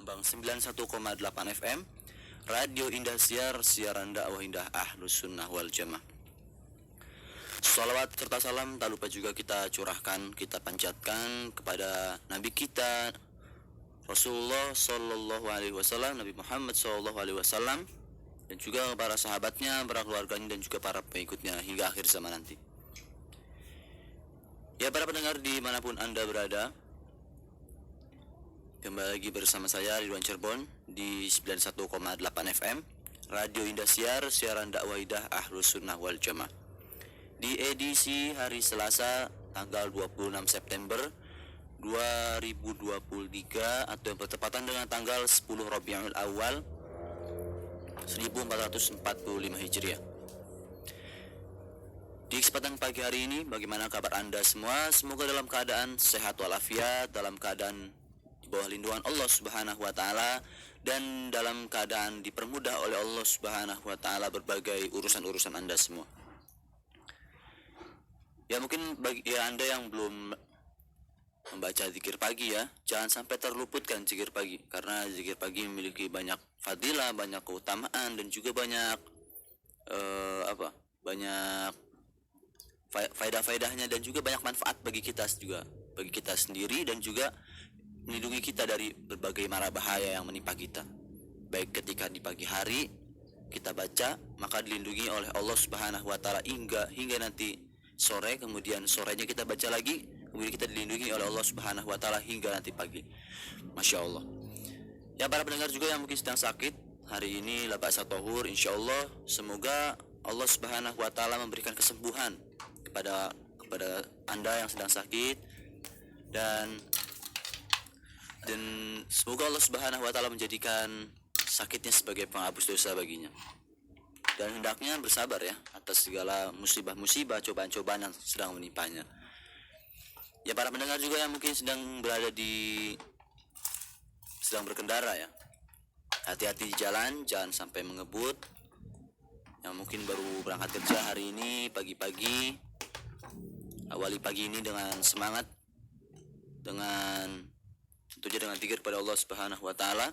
gelombang 91,8 FM Radio Indah Siar, siaran dakwah Indah Ahlus Sunnah wal Jamaah. Salawat serta salam tak lupa juga kita curahkan, kita panjatkan kepada Nabi kita Rasulullah Sallallahu Alaihi Wasallam, Nabi Muhammad Sallallahu Alaihi Wasallam, dan juga para sahabatnya, para keluarganya, dan juga para pengikutnya hingga akhir zaman nanti. Ya, para pendengar dimanapun Anda berada, kembali lagi bersama saya Ridwan Cirebon di 91,8 FM Radio Indah Siar, siaran dakwah Indah Ahlus Sunnah wal Jamaah. Di edisi hari Selasa tanggal 26 September 2023 atau yang bertepatan dengan tanggal 10 Rabiul Awal 1445 Hijriah. Di kesempatan pagi hari ini, bagaimana kabar Anda semua? Semoga dalam keadaan sehat walafiat, dalam keadaan di bawah lindungan Allah Subhanahu wa taala, dan dalam keadaan dipermudah oleh Allah Subhanahu wa taala berbagai urusan-urusan Anda semua. Ya, mungkin bagi Anda yang belum membaca zikir pagi, ya, jangan sampai terluputkan zikir pagi, karena zikir pagi memiliki banyak fadilah, banyak keutamaan, dan juga banyak banyak faedah-faedahnya, dan juga banyak manfaat bagi kita juga, bagi kita sendiri, dan juga melindungi kita dari berbagai mara bahaya yang menimpa kita. Baik ketika di pagi hari kita baca, maka dilindungi oleh Allah Subhanahu wa taala hingga nanti sore, kemudian sorenya kita baca lagi, kemudian kita dilindungi oleh Allah Subhanahu wa taala hingga nanti pagi. Masya Allah. Ya, para pendengar juga yang mungkin sedang sakit, hari ini la ba'sa tahur, insyaallah semoga Allah Subhanahu wa taala memberikan kesembuhan kepada Anda yang sedang sakit, dan semoga Allah Subhanahu wa taala menjadikan sakitnya sebagai penghapus dosa baginya. Dan hendaknya bersabar, ya, atas segala musibah-musibah, cobaan-cobaan yang sedang menimpanya. Ya, para pendengar juga yang mungkin sedang berkendara, ya, hati-hati di jalan, jangan sampai mengebut. Yang mungkin baru berangkat kerja hari ini pagi-pagi, awali pagi ini dengan semangat, tentunya dengan zikir kepada Allah Subhanahu wa taala.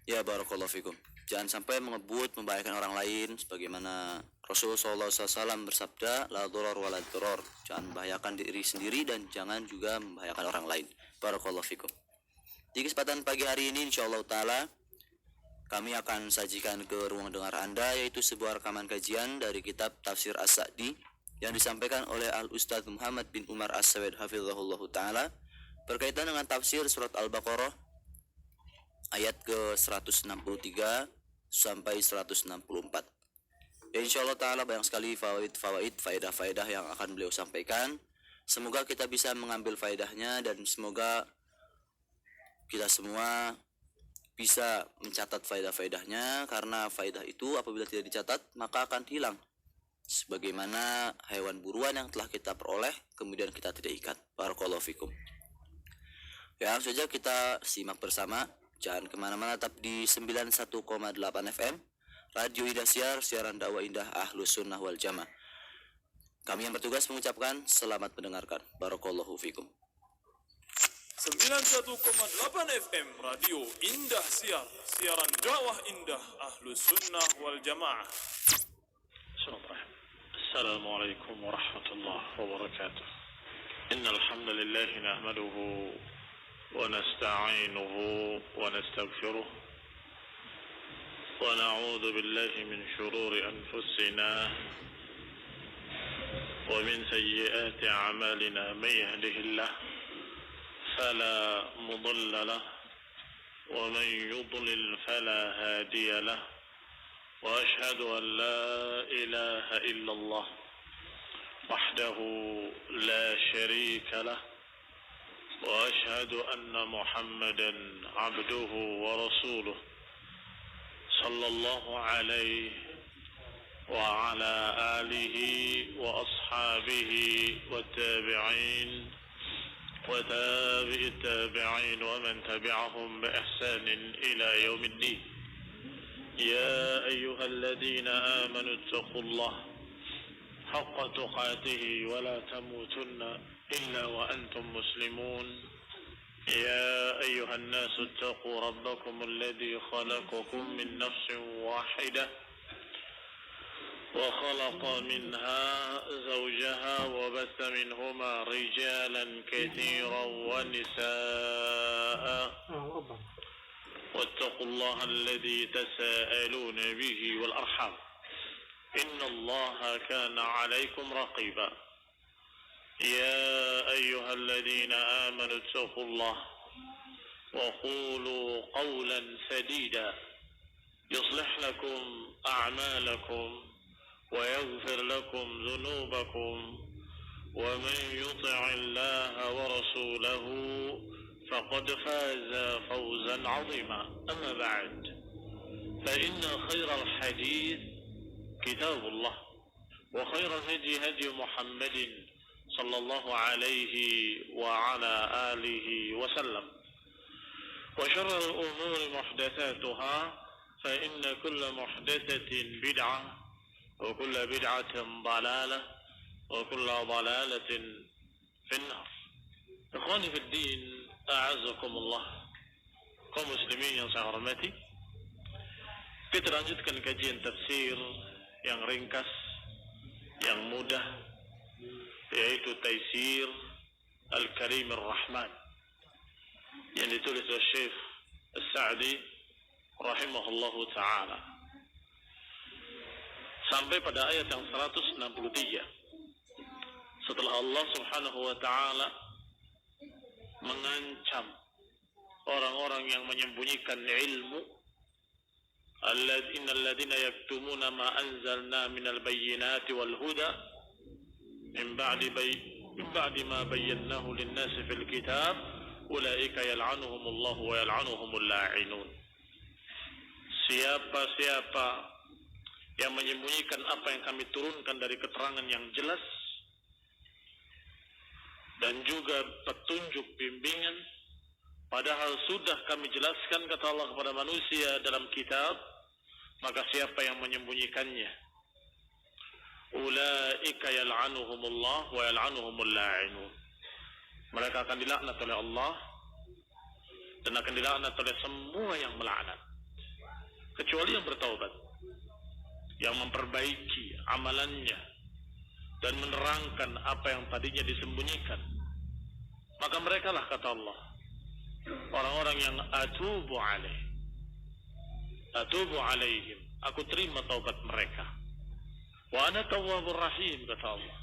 Ya, barakallahu fikum. Jangan sampai mengebut, membahayakan orang lain, sebagaimana Rasulullah SAW bersabda, la dharar wa la dharar. Jangan membahayakan diri sendiri dan jangan juga membahayakan orang lain. Barakallahu fikum. Di kesempatan pagi hari ini, insyaallah taala, kami akan sajikan ke ruang dengar Anda, yaitu sebuah rekaman kajian dari kitab Tafsir As-Sa'di yang disampaikan oleh Al-Ustadz Muhammad bin Umar As-Sawid hafizahullah ta'ala, berkaitan dengan tafsir surat Al-Baqarah ayat ke 163 sampai 164. Ya, insyaallah ta'ala banyak sekali faedah-faedah yang akan beliau sampaikan. Semoga kita bisa mengambil faedahnya, dan semoga kita semua bisa mencatat faedah-faedahnya, karena faedah itu apabila tidak dicatat maka akan hilang, sebagaimana hewan buruan yang telah kita peroleh kemudian kita tidak ikat. Barakallahu fikum. Ya, langsung saja kita simak bersama, jangan kemana-mana, tetap di 91,8 FM Radio Indah Siar, siaran dakwah Indah Ahlus Sunnah wal Jamaah. Kami yang bertugas mengucapkan selamat mendengarkan. Barakallahu fikum. 91,8 FM Radio Indah Siar, siaran dakwah Indah Ahlus Sunnah wal Jamaah. Assalamualaikum warahmatullahi wabarakatuh. Innal hamdalillah nahmaduhu wa nasta'inuhu wa nastaghfiruh wa na'udzu billahi min shururi anfusina wa min sayyiati a'malina may yahdihillah fala mudilla lahu wa man yudlil fala hadiya lahu wa ashhadu an la ilaha illallah wahdahu la sharika lahu wa ashhadu anna Muhammadan abduhu wa rasuluh sallallahu alaihi wa ala alihi wa ashabihi wa tabi'in wa tabi'it tabi'in wa man tabi'ahum bi ihsanin ila yaumiddin. Ya ayyuhalladzina amanu ittaqullaha haqqa tuqatih wa la tamutunna إلا وأنتم مسلمون يا أيها الناس اتقوا ربكم الذي خلقكم من نفس واحدة وخلق منها زوجها وبث منهما رجالا كثيرا ونساء واتقوا الله الذي تساءلون به والأرحام إن الله كان عليكم رقيبا يا أيها الذين آمنوا اتقوا الله وقولوا قولا سديدا يصلح لكم أعمالكم ويغفر لكم ذنوبكم ومن يطع الله ورسوله فقد فاز فوزا عظيما أما بعد فإن خير الحديث كتاب الله وخير الهدي هدي محمد صلى الله عليه وعلى آله وسلم وشر الأمور محدثاتها فإن كل محدثة بدعة وكل بدعة ضلالة وكل ضلالة في النار. Ikhwani fi din, a'azzakumullah. Kaum muslimin yang saya hormati, kita lanjutkan kajian tafsir yang ringkas, yang mudah, yaitu Taisir Al-Karim Ar-Rahman yang ditulis oleh Syekh As-Sa'di rahimahullahu ta'ala sampai pada ayat yang 163 setelah Allah subhanahu wa ta'ala mengancam orang-orang yang menyembunyikan ilmu, innal ladzina yaktumuna ma anzalna minal bayyinati wal huda min ba'di ma bayyanahu lin-nasi fil kitab ulaika yal'anuhumullahu wa yal'anuhumul la'inun. Siapa yang menyembunyikan apa yang kami turunkan dari keterangan yang jelas dan juga petunjuk bimbingan, padahal sudah kami jelaskan kata Allah kepada manusia dalam kitab, maka siapa yang menyembunyikannya, ulaika yal'anuhumullah wa yal'anuhumul la'inun, mereka akan dilaknat oleh Allah dan akan dilaknat oleh semua yang melaknat kecuali yang bertaubat, yang memperbaiki amalannya dan menerangkan apa yang tadinya disembunyikan. Maka mereka lah, kata Allah, orang-orang yang atubu alaihim, aku terima taubat mereka. Wa ana tawwabur rahim, kata Allah,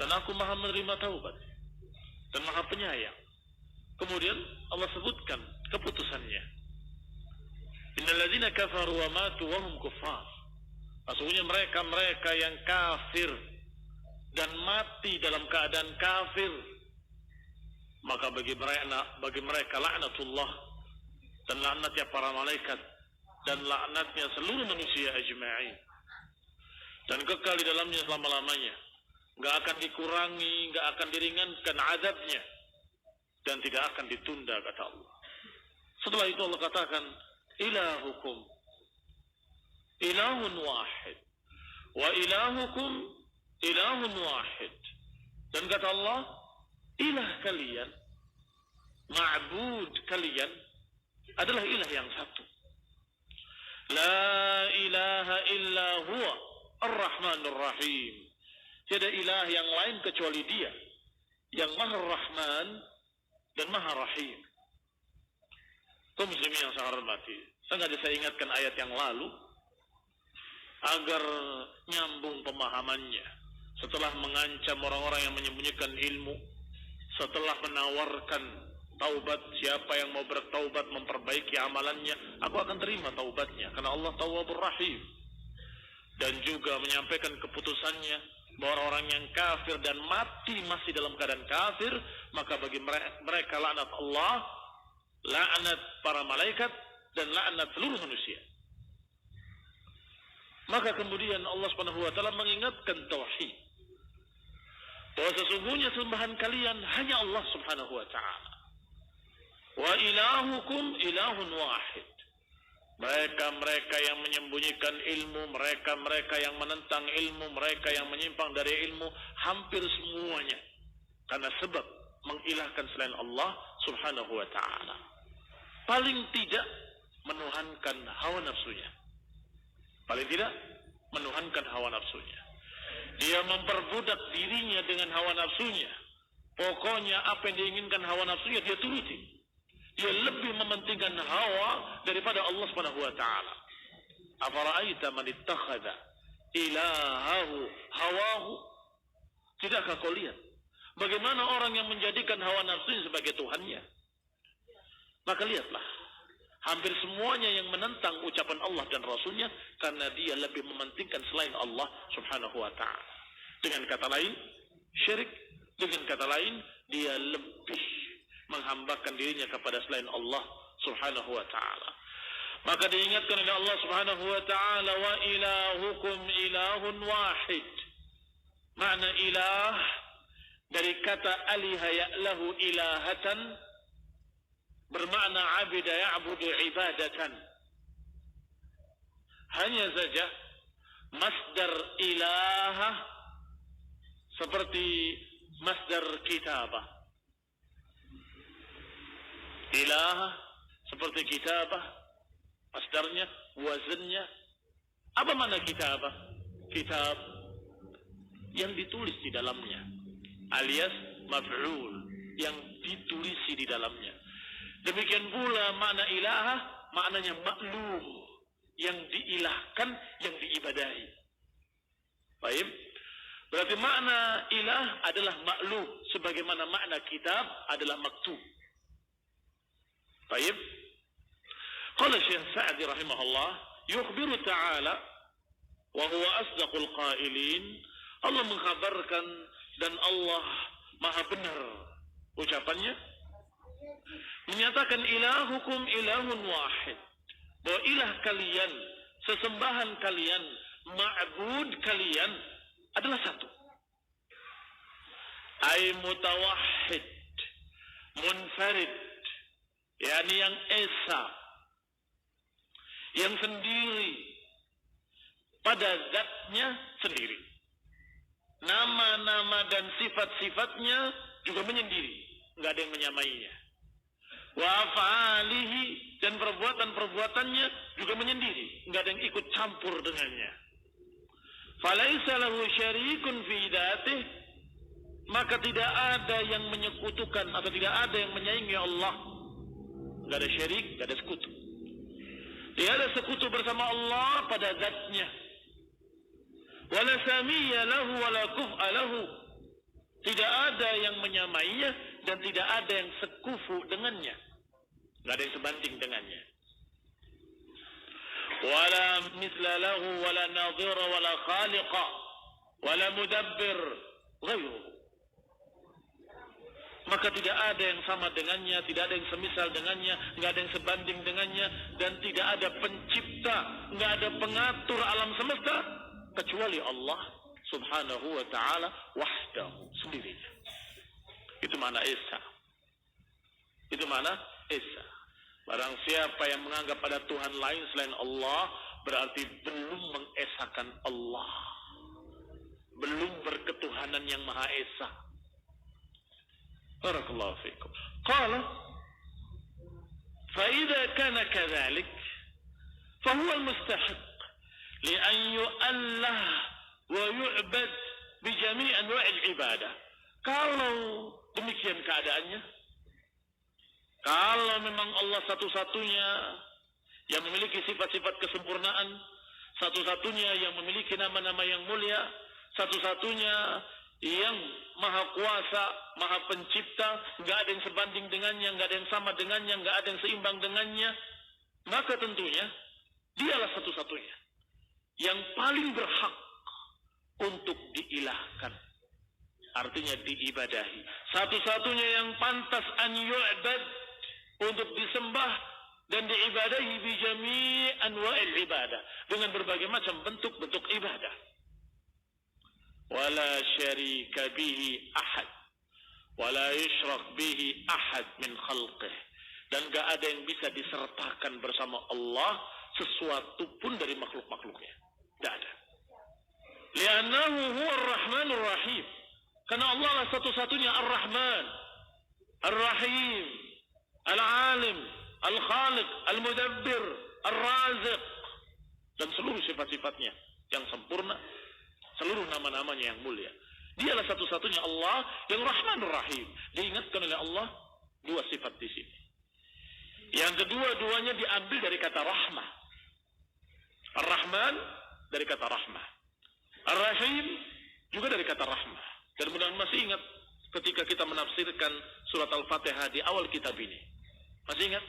dan aku maha menerima taubat dan maha penyayang. Kemudian Allah sebutkan keputusannya, innal ladzina kafaru wa matu wa hum kuffar, sesungguhnya mereka yang kafir dan mati dalam keadaan kafir, maka bagi mereka laknatullah, dan laknatnya para malaikat, dan laknatnya seluruh manusia ajma'in, dan kekal di dalamnya selama-lamanya, enggak akan dikurangi, enggak akan diringankan azabnya, dan tidak akan ditunda, kata Allah. Setelah itu Allah katakan, ilahukum ilahun wahid wa ilahukum ilahun wahid, dan kata Allah, ilah kalian, ma'bud kalian adalah ilah yang satu. La ilaha illa huwa ar-Rahmanur Rahim, tiada ilah yang lain kecuali Dia yang Maha Rahman dan Maha Rahim. Kaum muslimin yang saya hormati, sengaja saya ingatkan ayat yang lalu agar nyambung pemahamannya. Setelah mengancam orang-orang yang menyembunyikan ilmu, setelah menawarkan taubat, siapa yang mau bertaubat memperbaiki amalannya, aku akan terima taubatnya karena Allah Tawwabur Rahim. Dan juga menyampaikan keputusannya bahwa orang yang kafir dan mati masih dalam keadaan kafir, maka bagi mereka laknat Allah, laknat para malaikat, dan laknat seluruh manusia. Maka kemudian Allah Subhanahu wa taala mengingatkan tauhid, bahwa sesungguhnya sembahan kalian hanya Allah Subhanahu wa taala. Wa ilahukum ilahun wahid. Mereka yang menyembunyikan ilmu, mereka yang menentang ilmu, mereka yang menyimpang dari ilmu, hampir semuanya karena sebab mengilahkan selain Allah Subhanahu wa ta'ala. Paling tidak menuhankan hawa nafsunya. Paling tidak menuhankan hawa nafsunya. Dia memperbudak dirinya dengan hawa nafsunya. Pokoknya apa yang diinginkan hawa nafsunya dia turuti. Dia lebih mementingkan hawa daripada Allah Subhanahu wa ta'ala. Afara'aita man ittakhadha ilahahu hawahu? Tidakkah kau lihat bagaimana orang yang menjadikan hawa nafsunya sebagai Tuhannya? Maka lihatlah, hampir semuanya yang menentang ucapan Allah dan Rasulnya karena dia lebih mementingkan selain Allah Subhanahu wa ta'ala. Dengan kata lain, syirik. Dengan kata lain, dia lebih menghambakan dirinya kepada selain Allah Subhanahu wa ta'ala. Maka diingatkan oleh Allah Subhanahu wa ta'ala, wa ilahukum ilahun wahid. Makna ilah dari kata aliha ya'lahu ilahatan bermakna abida ya'budu ibadatan. Hanya saja masdar ilaha seperti masdar kitabah. Ilaha seperti kitabah, masdarnya, wazannya. Apa makna kitabah? Kitab yang ditulis di dalamnya, alias maf'ul, yang ditulisi di dalamnya. Demikian pula makna ilaha, maknanya maklum, yang diilahkan, yang diibadahi. Baik, berarti makna ilah adalah maklum, sebagaimana makna kitab adalah maktub. Baik, qala Syekh Sa'di rahimahullah, yukhbiru ta'ala wa huwa asdaqul qailin. Allah mengkhabarkan dan Allah maha benar ucapannya, menyatakan ilahukum ilahun wahid, bahwa ilah kalian, sesembahan kalian, ma'bud kalian adalah satu. Ay mutawahhid, munfarid, yakni yang esa, yang sendiri pada zatnya sendiri. Nama-nama dan sifat-sifatnya juga menyendiri, nggak ada yang menyamainya. Wa af'alihi, dan perbuatan-perbuatannya juga menyendiri, nggak ada yang ikut campur dengannya. Falaisa lahu syarikun fi dzatih, maka tidak ada yang menyekutukan atau tidak ada yang menyaingi Allah. Nggak ada syirik, nggak ada sekutu. Tidak ada sekutu bersama Allah pada zatnya. Wala samiyya lahu wala kuf'a lahu, tidak ada yang menyamainya dan tidak ada yang sekufu dengannya, nggak ada yang sebanding dengannya. Wala mithla lahu wala nadhira wala khaliqa wala mudabbir ghairuhu, maka tidak ada yang sama dengannya, tidak ada yang semisal dengannya, nggak ada yang sebanding dengannya, dan tidak ada pencipta, nggak ada pengatur alam semesta kecuali Allah Subhanahu wa ta'ala wahdahu, sendirinya. Itu mana Esa. Itu mana Esa. Barang siapa yang menganggap ada Tuhan lain selain Allah, berarti belum mengesakan Allah, belum berketuhanan yang Maha Esa. Barakallahu fikum. Qala fa idza kana kadzalik fa huwa al-mustahiq li an yu'allah wa yu'bad bi jami' anwa'il ibadah. Kalau demikian keadaannya, kalau memang Allah satu-satunya yang memiliki sifat-sifat kesempurnaan, satu-satunya yang memiliki nama-nama yang mulia, satu-satunya yang maha kuasa, maha pencipta, nggak ada yang sebanding dengannya, nggak ada yang sama dengannya, nggak ada yang seimbang dengannya, maka tentunya dialah satu-satunya yang paling berhak untuk diilahkan, artinya diibadahi. Satu-satunya yang pantas an yu'bad, untuk disembah dan diibadahi bi jami' anwa'il ibadah, dengan berbagai macam bentuk-bentuk ibadah. Wala syarika bihi ahad wala yushrak bihi ahad min khalqih, dan gak ada yang bisa disertakan bersama Allah sesuatu pun dari makhluk-makhluknya, gak ada. Li'annahu huwa ar-Rahmanur Rahim, karena Allah lah satu-satunya Ar-Rahman Ar-Rahim, Al-Alim, Al-Khaliq, Al-Mudabbir, Ar-Raziq, dan seluruh sifat-sifatnya yang sempurna, seluruh nama-namanya yang mulia. Dialah satu-satunya Allah yang Rahmanur Rahim. Diingatkan oleh Allah dua sifat di sini. Yang kedua-duanya diambil dari kata rahmah. Ar-Rahman dari kata rahmah. Ar-Rahim juga dari kata rahmah. Dan mudah-mudahan masih ingat ketika kita menafsirkan surat Al-Fatihah di awal kitab ini. Masih ingat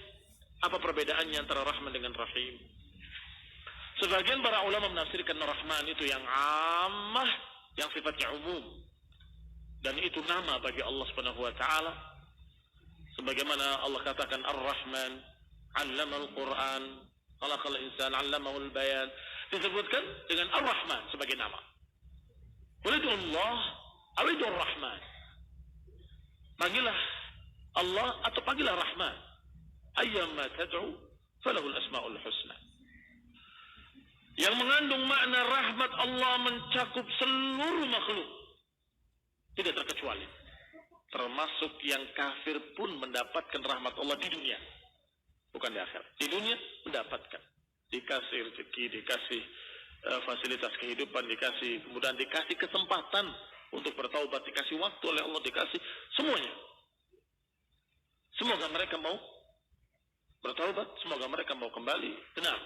apa perbedaannya antara Rahman dengan Rahim? Sebagian para ulama menafsirkan Rahman itu yang ammah, yang sifatnya umum. Dan itu nama bagi Allah Subhanahu wa taala. Sebagaimana Allah katakan Ar-Rahman 'allamal Qur'an, khalaqal insana 'allamahul bayan. Disebutkan dengan Ar-Rahman sebagai nama. Walidu Allah, awidu Ar-Rahman. Panggillah Allah atau panggillah Rahman. Ayyamma tad'u falahul asmaul husna. Yang mengandung makna rahmat Allah mencakup seluruh makhluk, tidak terkecuali, termasuk yang kafir pun mendapatkan rahmat Allah di dunia, bukan di akhirat. Di dunia mendapatkan, dikasih rezeki, dikasih fasilitas kehidupan, dikasih kemudian dikasih kesempatan untuk bertaubat, dikasih waktu oleh Allah, dikasih semuanya. Semoga mereka mau bertaubat, semoga mereka mau kembali. Benar,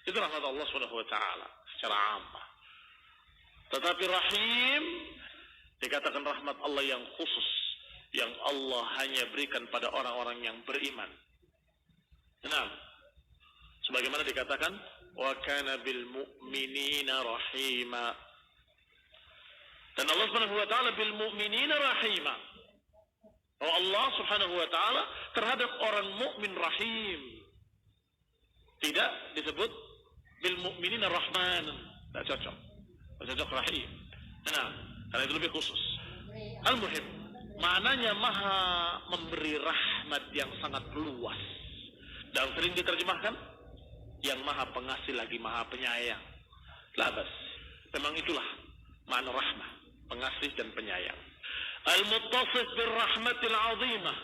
itu rahmat Allah Subhanahu wa taala secara ammah. Tetapi Rahim dikatakan rahmat Allah yang khusus, yang Allah hanya berikan pada orang-orang yang beriman. Benar, sebagaimana dikatakan wa kana bil mu'minina rahima. Dan Allah Subhanahu wa taala bil mu'minina rahima. Oh, Allah Subhanahu wa taala terhadap orang mukmin rahim. Tidak disebut bil mu'minina rahmanan, tidak cocok. Tidak cocok rahim. Nah, karena itu lebih khusus. Al-muhim, maknanya maha memberi rahmat yang sangat luas. Dan sering diterjemahkan yang maha pengasih lagi maha penyayang. Labas. Memang itulah makna rahmah, pengasih dan penyayang. Al-muttasif birrahmatil azimah,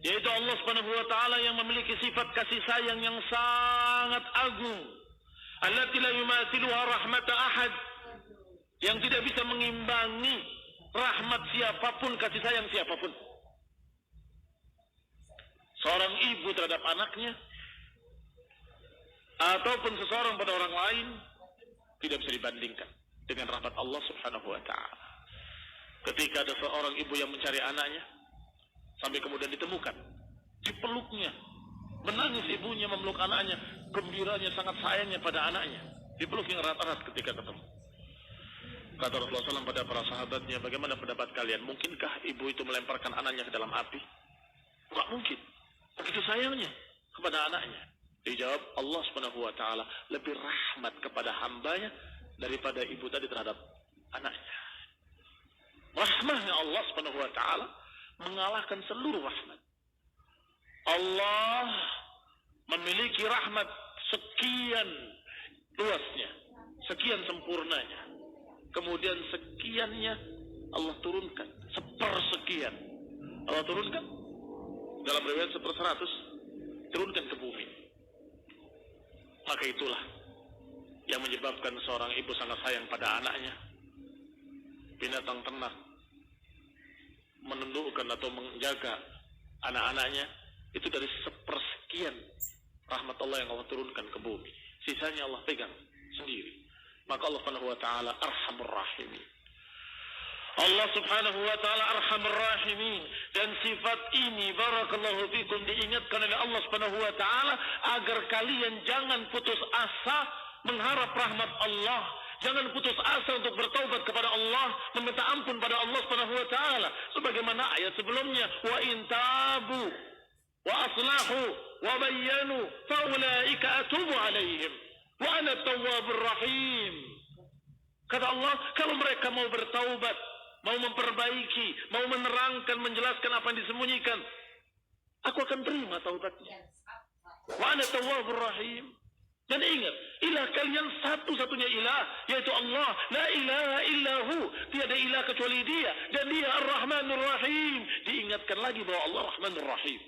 yaitu Allah Subhanahu wa taala yang memiliki sifat kasih sayang yang sangat agung. Allati la yumathiluha rahmata ahad, yang tidak bisa mengimbangi rahmat siapapun, kasih sayang siapapun. Seorang ibu terhadap anaknya ataupun seseorang pada orang lain tidak bisa dibandingkan dengan rahmat Allah Subhanahu wa taala. Ketika ada seorang ibu yang mencari anaknya sampai kemudian ditemukan, dipeluknya, menangis ibunya memeluk anaknya, gembiranya, sangat sayangnya pada anaknya, dipeluknya erat-erat ketika ketemu. Kata Rasulullah SAW pada para sahabatnya, bagaimana pendapat kalian? Mungkinkah ibu itu melemparkan anaknya ke dalam api? Enggak mungkin. Begitu sayangnya kepada anaknya. Dijawab, Allah Subhanahu wa taala lebih rahmat kepada hambanya daripada ibu tadi terhadap anaknya. Rahmahnya Allah Subhanahu wa taala mengalahkan seluruh rahmat. Allah memiliki rahmat sekian luasnya, sekian sempurnanya. Kemudian sekiannya Allah turunkan, sepersekian Allah turunkan, dalam riwayat 1/100 turunkan ke bumi. Maka itulah yang menyebabkan seorang ibu sangat sayang pada anaknya. Binatang ternak menundukkan atau menjaga anak-anaknya itu dari sepersekian rahmat Allah yang Allah turunkan ke bumi. Sisanya Allah pegang sendiri. Maka Allah Subhanahu wa taala Arhamur Rahimin. Allah Subhanahu wa taala Arhamur Rahimin, dan sifat ini barakallahu fikum diingatkan oleh Allah Subhanahu wa taala agar kalian jangan putus asa mengharap rahmat Allah. Jangan putus asa untuk bertaubat kepada Allah, meminta ampun pada Allah Subhanahu wa taala. Sebagaimana ayat sebelumnya, wa in tabu wa aslahu wa bayyanu fa ulaika atubu alaihim wa ana at-tawwabur rahim. Kata Allah, kalau mereka mau bertaubat, mau memperbaiki, mau menerangkan, menjelaskan apa yang disembunyikan, aku akan terima taubatnya. Wa ana at-tawwabur rahim. Dan ingat, ilah kalian satu-satunya ilah, yaitu Allah. La ilaha illahu, tiada ilah kecuali dia, dan dia Ar-Rahmanur Rahim. Diingatkan lagi bahwa Allah Rahmanur Rahim.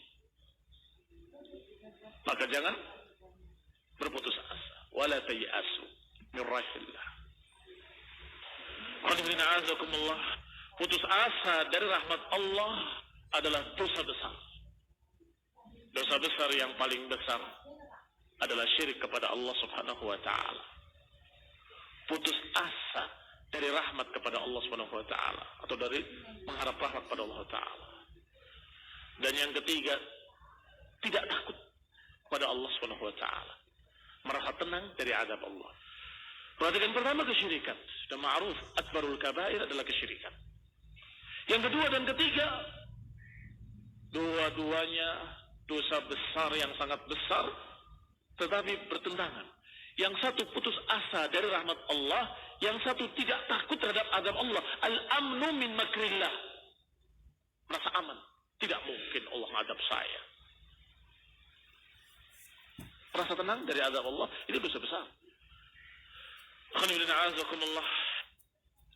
Maka jangan berputus asa. Wala tayasu min rahillah. Putus asa dari rahmat Allah adalah dosa besar. Dosa besar yang paling besar adalah syirik kepada Allah Subhanahu wa taala. Putus asa dari rahmat kepada Allah Subhanahu wa taala atau dari mengharap rahmat kepada Allah taala. Dan yang ketiga, tidak takut pada Allah Subhanahu wa taala. Merasa tenang dari azab Allah. Perhatikan, pertama kesyirikan. Dan ma'ruf akbarul kabair adalah kesyirikan. Yang kedua dan ketiga, dua-duanya dosa besar yang sangat besar, tetapi bertentangan. Yang satu putus asa dari rahmat Allah, yang satu tidak takut terhadap azab Allah. Al-amnu min makrillah. Merasa aman. Tidak mungkin Allah mengadab saya. Merasa tenang dari azab Allah, itu dosa besar.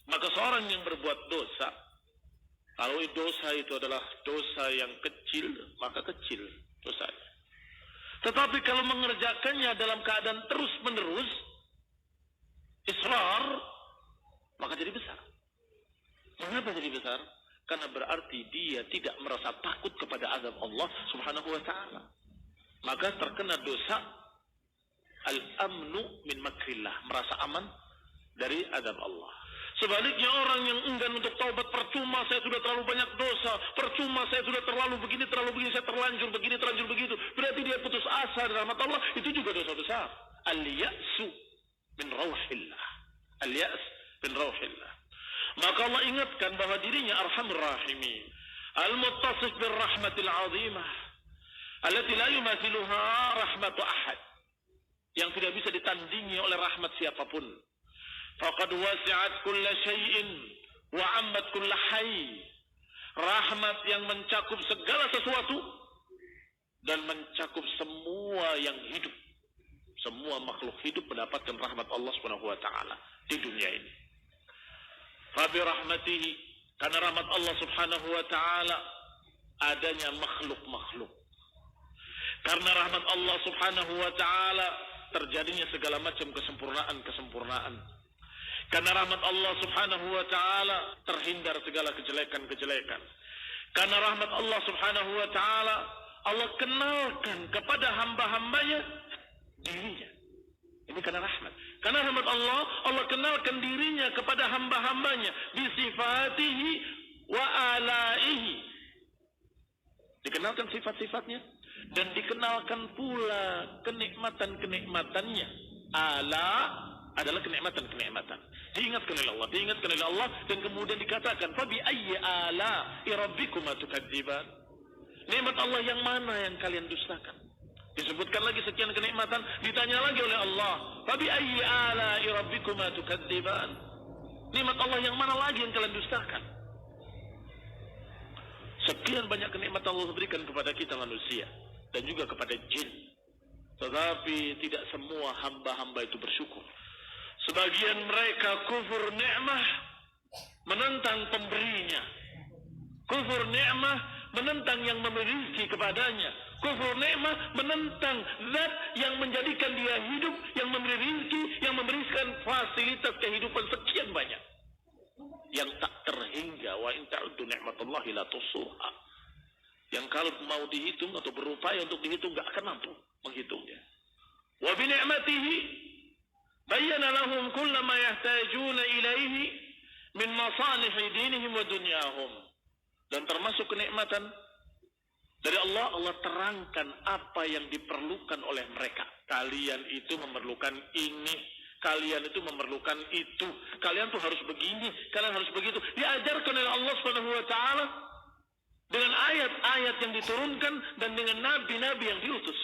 Maka seorang yang berbuat dosa, kalau dosa itu adalah dosa yang kecil, maka kecil dosanya. Tetapi kalau mengerjakannya dalam keadaan terus-menerus, israr, maka jadi besar. Mengapa jadi besar? Karena berarti dia tidak merasa takut kepada azab Allah Subhanahu wa ta'ala. Maka terkena dosa al-amnu min makrillah, merasa aman dari azab Allah. Sebaliknya orang yang enggan untuk taubat, percuma saya sudah terlalu banyak dosa, percuma saya sudah terlalu begini, saya terlanjur begini, terlanjur begitu. Berarti dia putus asa dari rahmat Allah, itu juga dosa besar. Al-ya'su min rauhillah. Al-ya's min rauhillah. Maka Allah ingatkan bahwa dirinya Arhamur Rahimin, Al-Muttasif bir rahmatil azimah, allati la yumathiluha rahmatu ahad, yang tidak bisa ditandingi oleh rahmat siapapun. Faqad wasi'at kulla syai'in wa 'ammat kulla hayy. Rahmat yang mencakup segala sesuatu dan mencakup semua yang hidup. Semua makhluk hidup mendapatkan rahmat Allah Subhanahu wa taala di dunia ini. Fa bi rahmatihi, karena rahmat Allah Subhanahu wa taala adanya makhluk-makhluk. Karena rahmat Allah Subhanahu wa taala terjadinya segala macam kesempurnaan. Karena rahmat Allah Subhanahu wa taala terhindar segala kejelekan-kejelekan. Karena rahmat Allah Subhanahu wa taala, Allah kenalkan kepada hamba-hambanya dirinya. Ini karena rahmat. Karena rahmat Allah, Allah kenalkan dirinya kepada hamba-hambanya bisifatihi wa alaihi. Dikenalkan sifat-sifatnya dan dikenalkan pula kenikmatan-kenikmatannya. Ala adalah kenikmatan-kenikmatan. Diingatkan oleh Allah, dan kemudian dikatakan, "Fa bi ayyi ala rabbikuma tukadziban?" Nikmat Allah yang mana yang kalian dustakan? Disebutkan lagi sekian kenikmatan, ditanya lagi oleh Allah, "Fa bi ayyi ala rabbikuma tukadziban?" Nikmat Allah yang mana lagi yang kalian dustakan? Sekian banyak kenikmatan Allah berikan kepada kita manusia dan juga kepada jin. Tetapi tidak semua hamba-hamba itu bersyukur. Sebagian mereka kufur nikmah, menentang pemberinya. Kufur nikmah, menentang yang memberi rezeki kepadanya. Kufur nikmah, menentang zat yang menjadikan dia hidup, yang memberi rezeki, yang memberikan fasilitas kehidupan sekian banyak, yang tak terhingga. Wa in ta'uddu ni'matallahi la tuhsuha. Yang kalau mau dihitung atau berupaya untuk dihitung gak akan mampu menghitungnya. Wa bi ni'matihi bayyana lahum kulla ma yahtajuna ilaihi min masalih dinihim wa dunyahum. Dan termasuk kenikmatan dari Allah, Allah terangkan apa yang diperlukan oleh mereka. Kalian itu memerlukan ini, kalian itu memerlukan itu, kalian tuh harus begini, kalian harus begitu. Diajarkan oleh Allah Subhanahu wa taala dengan ayat-ayat yang diturunkan dan dengan nabi-nabi yang diutus.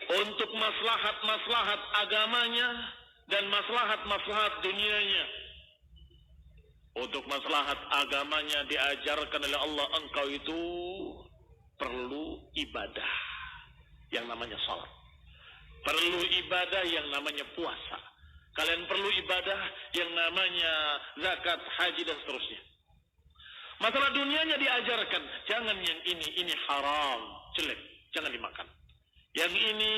Untuk maslahat-maslahat agamanya dan maslahat-maslahat dunianya. Untuk maslahat agamanya diajarkan oleh Allah, engkau itu perlu ibadah yang namanya salat. Perlu ibadah yang namanya puasa. Kalian perlu ibadah yang namanya zakat, haji dan seterusnya. Masalah dunianya diajarkan, jangan yang ini haram, jelek. jangan dimakan. Yang ini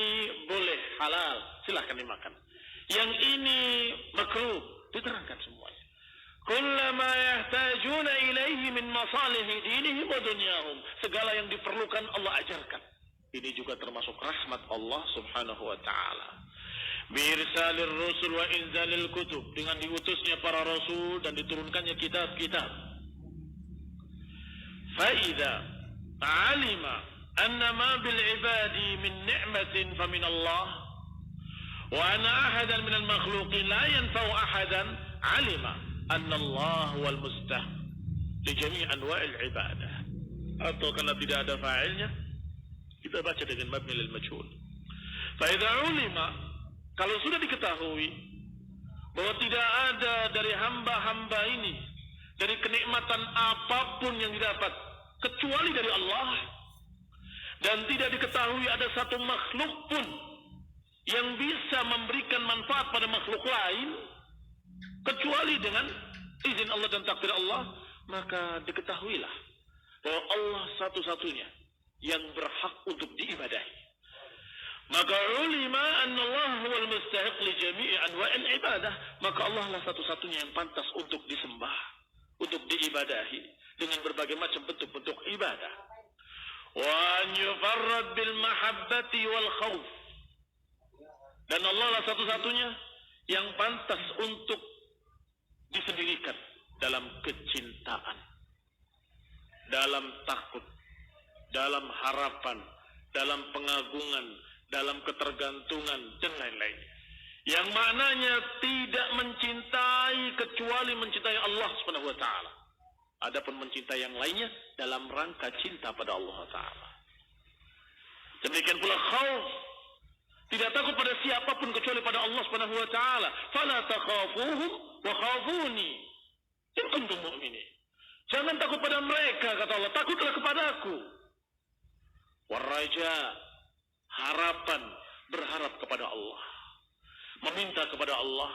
boleh halal, silahkan dimakan. Yang ini makruh, diterangkan semuanya. Kullama yahtajuna ilaihi min masalihi dinihim wa dunyahum. Segala yang diperlukan Allah ajarkan. Ini juga termasuk rahmat Allah subhanahu wa ta'ala. Birsalir rusul wa inzalil kutub. Dengan diutusnya para rasul dan diturunkannya kitab-kitab. Fa'idha alima anna ma bil ibadi min ni'matin famin Allah wa anna ahadan minal makhluqin la yanfa'u ahadan alima anna Allah wal mustah li jami' anwa'il ibadah. Atau kalau tidak ada fa'ilnya, kita baca dengan mabni lil majhul. Fa idza ulima, kalau sudah diketahui bahwa tidak ada dari hamba-hamba ini dari kenikmatan apapun yang didapat kecuali dari Allah, dan tidak diketahui ada satu makhluk pun yang bisa memberikan manfaat pada makhluk lain kecuali dengan izin Allah dan takdir Allah, maka diketahuilah bahwa Allah satu-satunya yang berhak untuk diibadahi. Maka ulima anna Allah huwal mustahiq li jami'i anwa'il ibadah, maka Allah lah satu-satunya yang pantas untuk disembah, untuk diibadahi dengan berbagai macam bentuk-bentuk ibadah. Wa an yufarrad bil mahabbati wal khauf, dan Allah lah satu-satunya yang pantas untuk disendirikan dalam kecintaan, dalam takut, dalam harapan, dalam pengagungan, dalam ketergantungan, dan lain-lain. Yang maknanya tidak mencintai kecuali mencintai Allah Subhanahu wa taala. Adapun mencintai yang lainnya dalam rangka cinta pada Allah taala. Demikian pula khauf, tidak takut pada siapapun kecuali pada Allah Subhanahu wa taala. Fala takhafuhum wa khafuni in kuntum mu'minin. Jangan takut pada mereka, kata Allah, takutlah kepadaku. Waraja, harapan, berharap kepada Allah, meminta kepada Allah.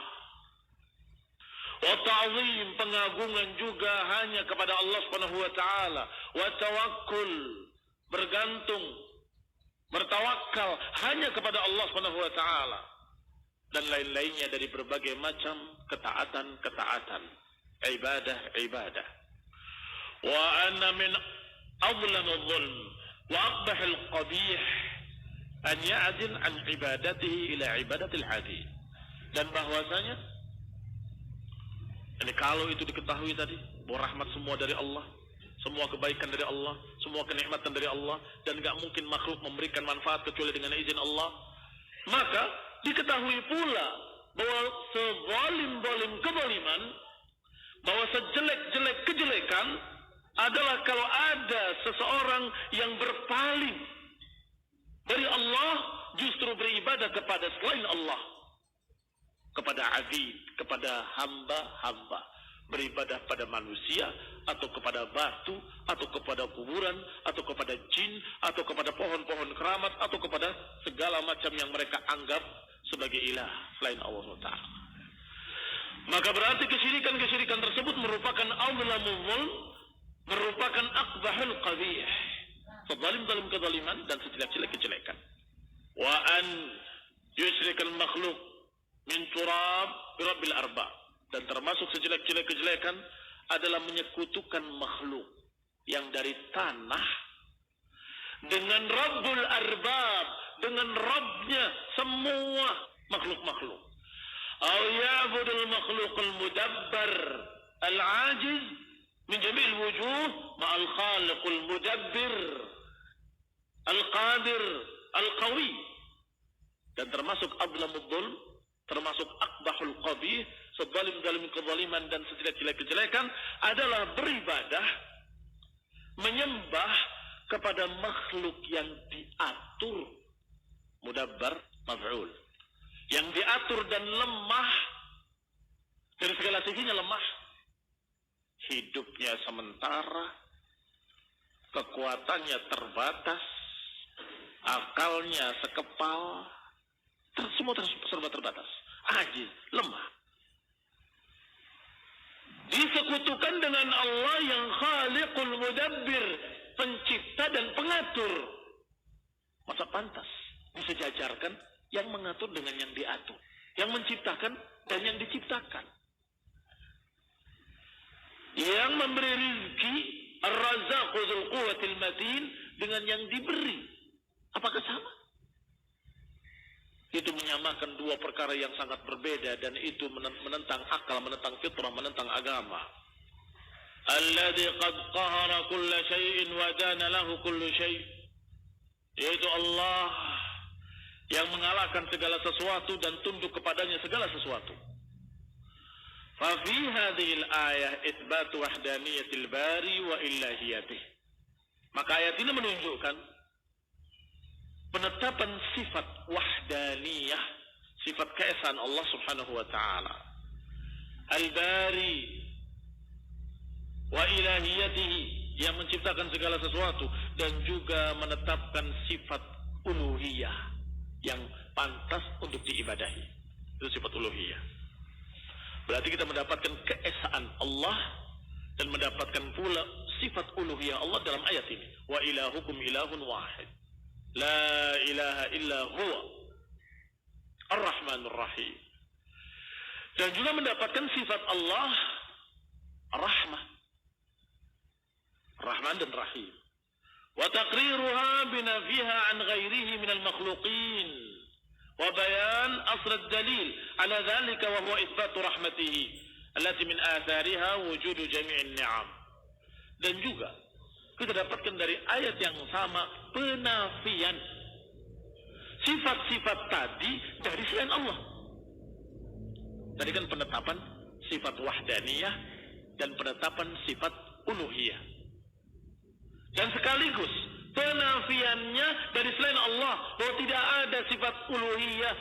Wa ta'zim, pengagungan juga hanya kepada Allah Subhanahu wa taala. Wa tawakkul, bergantung, bertawakal hanya kepada Allah Subhanahu wa taala, dan lain-lainnya dari berbagai macam ketaatan-ketaatan, ibadah-ibadah. Wa anna min adlamil zulm wa aqbahil qabih an ya'dil an ibadatihi ila ibadatil hadi. Dan bahwasanya ini kalau itu diketahui tadi bahwa rahmat semua dari Allah, semua kebaikan dari Allah, semua kenikmatan dari Allah, dan gak mungkin makhluk memberikan manfaat kecuali dengan izin Allah, maka diketahui pula bahwa sezalim-zalim kezaliman, bahwa sejelek-jelek kejelekan adalah kalau ada seseorang yang berpaling dari Allah, justru beribadah kepada selain Allah, kepada abid, kepada hamba-hamba, beribadah pada manusia, atau kepada batu, atau kepada kuburan, atau kepada jin, atau kepada pohon-pohon keramat, atau kepada segala macam yang mereka anggap sebagai ilah selain Allah Ta'ala. Maka berarti kesyirikan-kesyirikan tersebut merupakan azlamul zulm, merupakan akbahul qabih, sezalim-zalim kezaliman dan sejelek-jelek kejelekan. Wa an yusyrikal makhluk min turab birabbil arba, dan termasuk sejelek-jelek kejelekan adalah menyekutukan makhluk yang dari tanah dengan Rabbul Arbab, dengan Rabbnya semua makhluk-makhluk. Aw ya'budul makhluqul mudabbar al-ajiz min jami'il wujuh ma'al khaliqul mudabbir al-qadir al-qawi. Dan termasuk adlamul dhulm, termasuk akbahul qabih, sezalim-zalim kezaliman dan sejelek-jelek kejelekan adalah beribadah, menyembah kepada makhluk yang diatur, mudabbar maf'ul, yang diatur dan lemah dari segala sisinya, lemah, hidupnya sementara, kekuatannya terbatas, akalnya sekepal, semua serba terbatas, ajiz, lemah. Disekutukan dengan Allah yang khaliqul mudabbir, pencipta dan pengatur. Masa pantas disejajarkan yang mengatur dengan yang diatur, yang menciptakan dan yang diciptakan, yang memberi rizki ar-razzaqu dzul quwwatil matin dengan yang diberi. Apakah sama? Itu menyamakan dua perkara yang sangat berbeda, dan itu menentang akal, menentang fitrah, menentang agama. Alladzi qad qahara kulla syai'in wa dana lahu kullu syai', yaitu Allah yang mengalahkan segala sesuatu dan tunduk kepadanya segala sesuatu. Fa fi hadhil ayah itsbatu wahdaniyatil bari wa illahiyatih. Maka ayat ini menunjukkan penetapan sifat wahdaniyah, sifat keesaan Allah Subhanahu wa taala. Al-Bari wa ilahiyatihi, yang menciptakan segala sesuatu, dan juga menetapkan sifat uluhiyah yang pantas untuk diibadahi. Itu sifat uluhiyah. Berarti kita mendapatkan keesaan Allah dan mendapatkan pula sifat uluhiyah Allah dalam ayat ini. Wa ilahukum ilahun wahid. La ilaha illa huwa Ar-Rahmanur Rahim. Dan juga mendapatkan sifat Allah Rahmah, Rahman dan Rahim. Wa taqriruha binafiha an ghairihi minal makhluqin. Wa bayan asl ad-dalil ala dhalika wa huwa itsbatu rahmatihi allati min athariha wujudu jami'in ni'am. Dan juga kita dapatkan dari ayat yang sama penafian sifat-sifat tadi dari selain Allah. Tadi kan penetapan sifat wahdaniyah dan penetapan sifat uluhiyah. Dan sekaligus penafiannya dari selain Allah, bahwa tidak ada sifat uluhiyah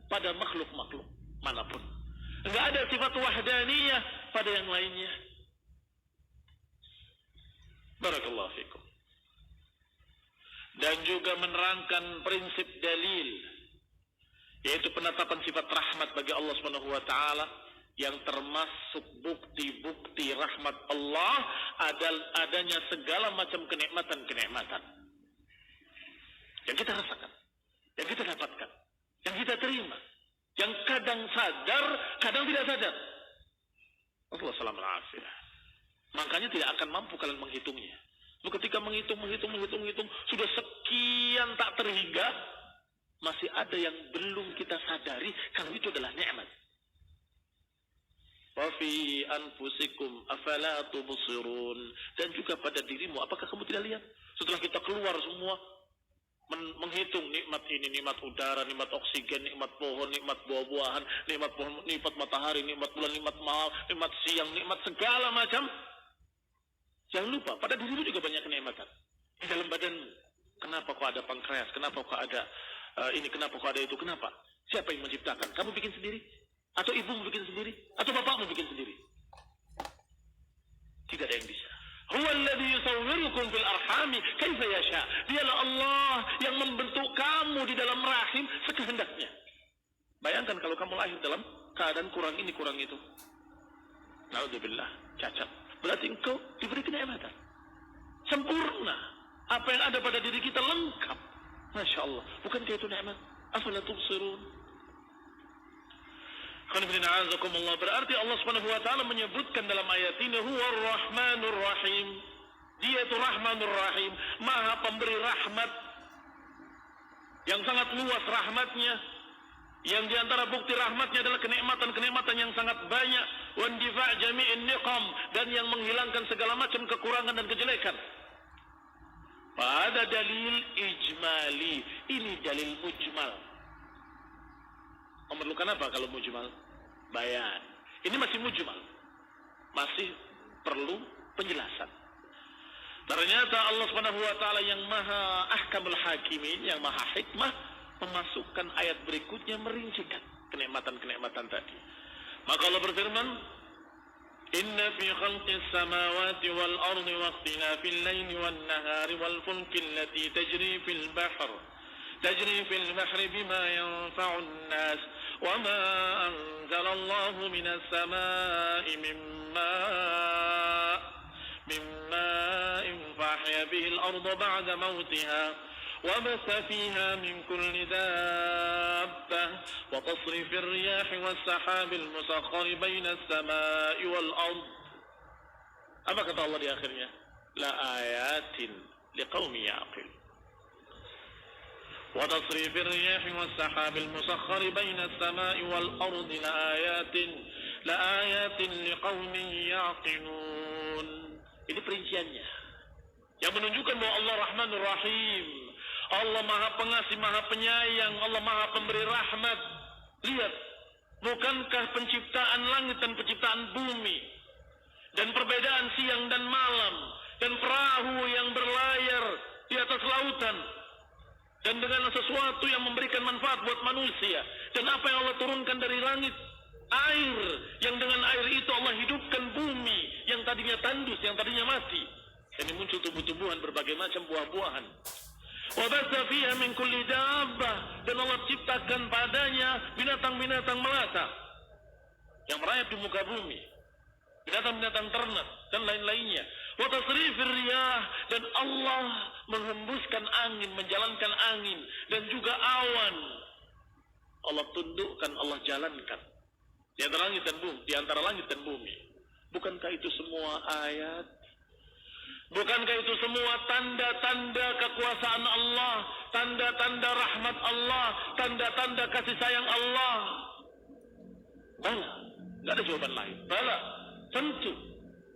pada makhluk-makhluk manapun. Enggak ada sifat wahdaniyah pada yang lainnya. Barakallahu fikum. Dan juga menerangkan prinsip dalil, yaitu penetapan sifat rahmat bagi Allah Subhanahu wa taala, yang termasuk bukti-bukti rahmat Allah adanya segala macam kenikmatan-kenikmatan yang kita rasakan, yang kita dapatkan, yang kita terima, yang kadang sadar, kadang tidak sadar. Allah salam al-afiyah. Makanya tidak akan mampu kalian menghitungnya. Ketika menghitung, sudah sekian tak terhingga, masih ada yang belum kita sadari kalau itu adalah nikmat. Wa fi anfusikum afala tubsirun. Dan juga pada dirimu, apakah kamu tidak lihat? Setelah kita keluar semua, menghitung nikmat ini, nikmat udara, nikmat oksigen, nikmat pohon, nikmat buah-buahan, nikmat pohon, nikmat matahari, nikmat bulan, nikmat malam, nikmat siang, nikmat segala macam. Jangan lupa, pada dirimu juga banyak kenikmatan. Di dalam badanmu, kenapa kok ada pankreas, kenapa kok ada ini, kenapa kok ada itu, kenapa? Siapa yang menciptakan? Kamu bikin sendiri? Atau ibumu bikin sendiri? Atau bapakmu bikin sendiri? Tidak ada yang bisa. Huwa alladhi yusawwirukum fil arhami kaifa yasha. Dialah Allah yang membentuk kamu di dalam rahim sekehendaknya. Bayangkan kalau kamu lahir dalam keadaan kurang ini, kurang itu. Na'udzubillah, cacat. Berarti engkau diberi kenikmatan sempurna. Apa yang ada pada diri kita lengkap. Masya Allah. Bukankah itu nikmat? Afala tubsirun. Berarti Allah Subhanahu wa taala menyebutkan dalam ayat ini huwa ar-Rahmanur Rahim. Dia itu Rahmanur Rahim, Maha pemberi rahmat yang sangat luas rahmatnya. Yang diantara bukti rahmatnya adalah kenikmatan-kenikmatan yang sangat banyak, wandifa' jami'in niqam, dan yang menghilangkan segala macam kekurangan dan kejelekan. Pada dalil ijmali, ini dalil mujmal. Memerlukan apa kalau mujmal? Bayan. Ini masih mujmal, masih perlu penjelasan. Ternyata Allah Subhanahu wa taala yang Maha Ahkamul Hakimin, yang Maha Hikmah, memasukkan ayat berikutnya merincikan kenikmatan-kenikmatan tadi. Maka Allah berfirman, Inna fi khalqis samawati wal ardi wa ikhtilafil laili wan nahari wal fulki allati tajri fil bahri bima yanfa'un nas wa ma anzala Allahu minas samai mimma fahya bihi al-ardu ba'da mautiha وبث فيها من كل دابة وتصريف الرياح والسحاب المسخر بين السماء والأرض. Apa kata Allah di akhirnya? La ayatin liqaumi ya'qil. Wa tasrifir riyahi was sahabil musakhkhari baina as-sama'i wal ardi la ayatin liqaumin ya'qilun. Ini perinciannya yang menunjukkan bahwa Allah Rahmanur Rahim, Allah Maha Pengasih, Maha Penyayang, Allah Maha Pemberi rahmat. Lihat, bukankah penciptaan langit dan penciptaan bumi dan perbedaan siang dan malam dan perahu yang berlayar di atas lautan dan dengan sesuatu yang memberikan manfaat buat manusia, dan apa yang Allah turunkan dari langit, air yang dengan air itu Allah hidupkan bumi yang tadinya tandus, yang tadinya mati, dan muncul tumbuh-tumbuhan berbagai macam buah-buahan. Wa basa fiha min kulli dabbah, dan Allah ciptakan padanya binatang-binatang melata yang merayap di muka bumi, binatang-binatang ternak dan lain-lainnya. Wa tasrifir riyah, dan Allah menghembuskan angin, menjalankan angin dan juga awan. Allah tundukkan, Allah jalankan di antara langit dan bumi, di antara langit dan bumi. Bukankah itu semua ayat? Bukankah itu semua tanda-tanda kekuasaan Allah, tanda-tanda rahmat Allah, tanda-tanda kasih sayang Allah? Bala, tidak ada jawaban lain. Bala, tentu.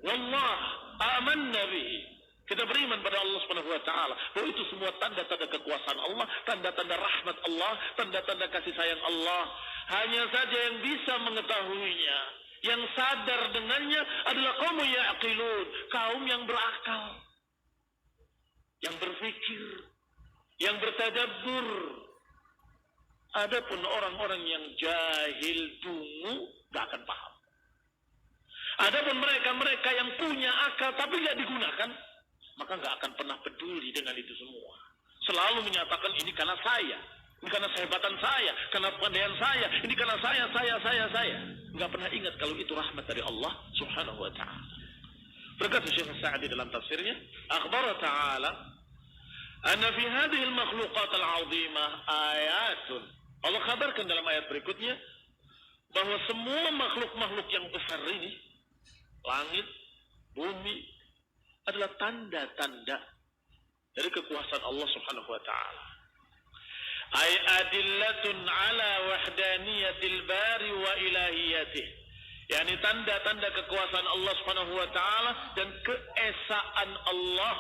Wallah, amanna bihi. Kita beriman pada Allah Subhanahu wa taala bahwa itu semua tanda-tanda kekuasaan Allah, tanda-tanda rahmat Allah, tanda-tanda kasih sayang Allah. Hanya saja yang bisa mengetahuinya, yang sadar dengannya adalah kaum ya'qilun, kaum yang berakal, yang berfikir, yang bertadabbur. Adapun orang-orang yang jahil, dungu, gak akan paham. Adapun mereka yang punya akal tapi gak digunakan, maka gak akan pernah peduli dengan itu semua. Selalu menyatakan ini karena saya, ini karena kehebatan saya, karena pandaian saya, ini karena saya. Enggak pernah ingat kalau itu rahmat dari Allah Subhanahu wa taala. Berkata Syekh Sa'di dalam tafsirnya, akhbara ta'ala anna fi hadhihi al-makhluqat al-'azimah ayatun. Allah kabarkan dalam ayat berikutnya bahwa semua makhluk-makhluk yang besar ini, langit, bumi, adalah tanda-tanda dari kekuasaan Allah Subhanahu wa taala. Ay adillatun ala wahdaniyatil bari wa ilahiyatih, yakni tanda-tanda kekuasaan Allah Subhanahu wa taala dan keesaan Allah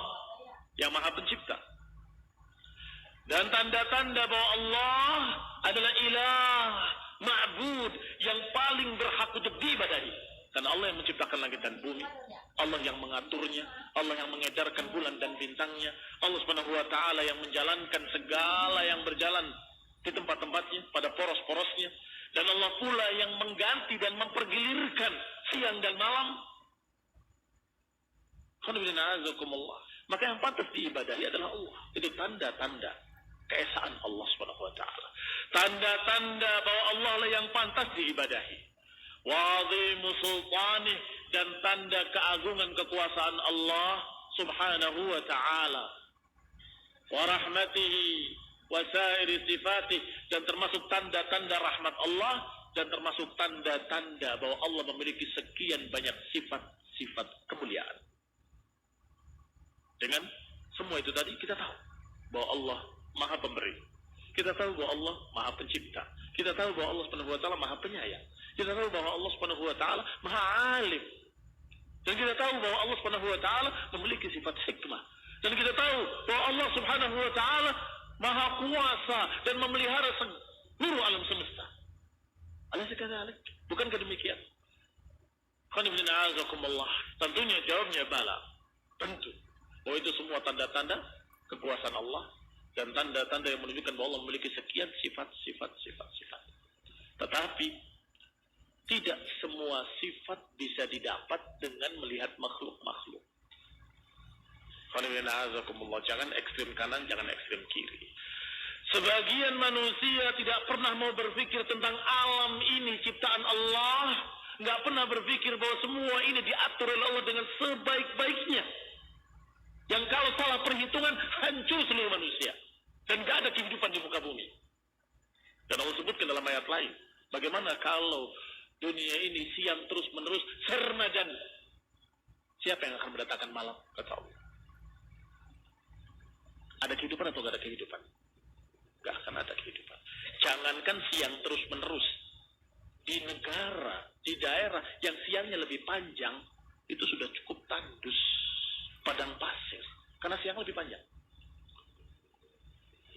yang Maha Pencipta, dan tanda-tanda bahwa Allah adalah ilah, ma'bud yang paling berhak untuk diibadahi. Karena Allah yang menciptakan langit dan bumi, Allah yang mengaturnya, Allah yang mengedarkan bulan dan bintangnya, Allah Subhanahu wa taala yang menjalankan segala yang berjalan di tempat-tempatnya pada poros-porosnya, dan Allah pula yang mengganti dan mempergilirkan siang dan malam. Maka yang pantas diibadahi adalah Allah. Itu tanda-tanda keesaan Allah Subhanahu wa taala, tanda-tanda bahwa Allah lah yang pantas diibadahi. Wa'zimu sultanih, dan tanda keagungan kekuasaan Allah Subhanahu wa ta'ala, wa rahmatihi wa sairi sifatih, dan termasuk tanda-tanda rahmat Allah, dan termasuk tanda-tanda bahwa Allah memiliki sekian banyak sifat-sifat kemuliaan. Dengan semua itu tadi kita tahu bahwa Allah Maha Pemberi, kita tahu bahwa Allah Maha Pencipta, kita tahu bahwa Allah Subhanahu wa taala Maha Penyayang, kita tahu bahwa Allah Subhanahu wa taala Maha Alim, dan kita tahu bahwa Allah Subhanahu wa taala memiliki sifat hikmah, dan kita tahu bahwa Allah Subhanahu wa taala Maha Kuasa dan memelihara seluruh alam semesta. Alaysa kadzalik? Bukankah demikian? Tentunya jawabnya bala. Tentu bahwa itu semua tanda-tanda kekuasaan Allah dan tanda-tanda yang menunjukkan bahwa Allah memiliki sekian sifat. Tetapi tidak semua sifat bisa didapat dengan melihat makhluk-makhluk. Jangan ekstrem kanan, jangan ekstrem kiri. Sebagian manusia tidak pernah mau berpikir tentang alam ini ciptaan Allah, nggak pernah berpikir bahwa semua ini diatur oleh Allah dengan sebaik-baiknya, yang kalau salah perhitungan hancur seluruh manusia. Dan gak ada kehidupan di muka bumi. Dan Allah sebutkan dalam ayat lain, bagaimana kalau dunia ini siang terus menerus sermadan, siapa yang akan mendatangkan malam? Kata Allah. Ada kehidupan atau gak ada kehidupan? Gak akan ada kehidupan. Jangankan siang terus menerus, di negara, di daerah yang siangnya lebih panjang, itu sudah cukup tandus, padang pasir, karena siang lebih panjang.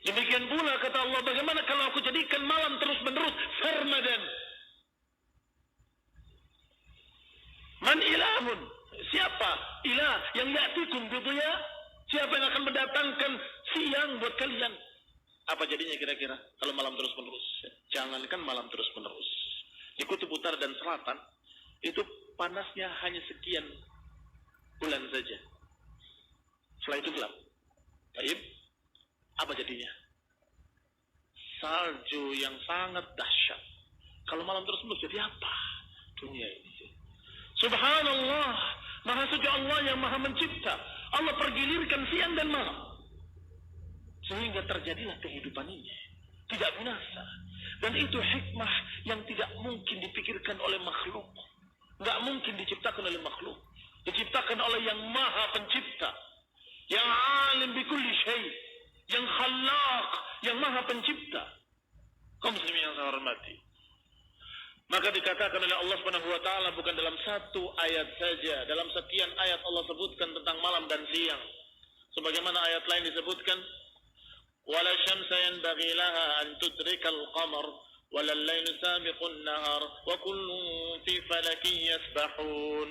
Demikian pula kata Allah, bagaimana kalau aku jadikan malam terus menerus sarmadan? Man ilahun? Siapa ilah yang ya'tikum biduya? Siapa yang akan mendatangkan siang buat kalian? Apa jadinya kira-kira kalau malam terus menerus? Jangankan malam terus menerus, di kutub utara dan selatan itu panasnya hanya sekian bulan saja. Setelah itu gelap. Baik. Apa jadinya? Salju yang sangat dahsyat. Kalau malam terus menerus jadi apa dunia ini? Subhanallah, Maha Suci Allah yang Maha Mencipta. Allah pergilirkan siang dan malam, sehingga terjadilah kehidupan ini. Tidak binasa. Dan itu hikmah yang tidak mungkin dipikirkan oleh makhluk. Nggak mungkin diciptakan oleh makhluk. Diciptakan oleh yang Maha Pencipta, yang alim bikulli syai', yang khallaq, yang Maha Pencipta. Kaum muslimin yang saya hormati, maka dikatakan oleh Allah Subhanahu wa taala bukan dalam satu ayat saja, dalam sekian ayat Allah sebutkan tentang malam dan siang. Sebagaimana ayat lain disebutkan, wala syamsa yanbaghi laha an tudrikal qamar wala al-lailu sabiqun nahar wa kullun fi falakin yasbahun.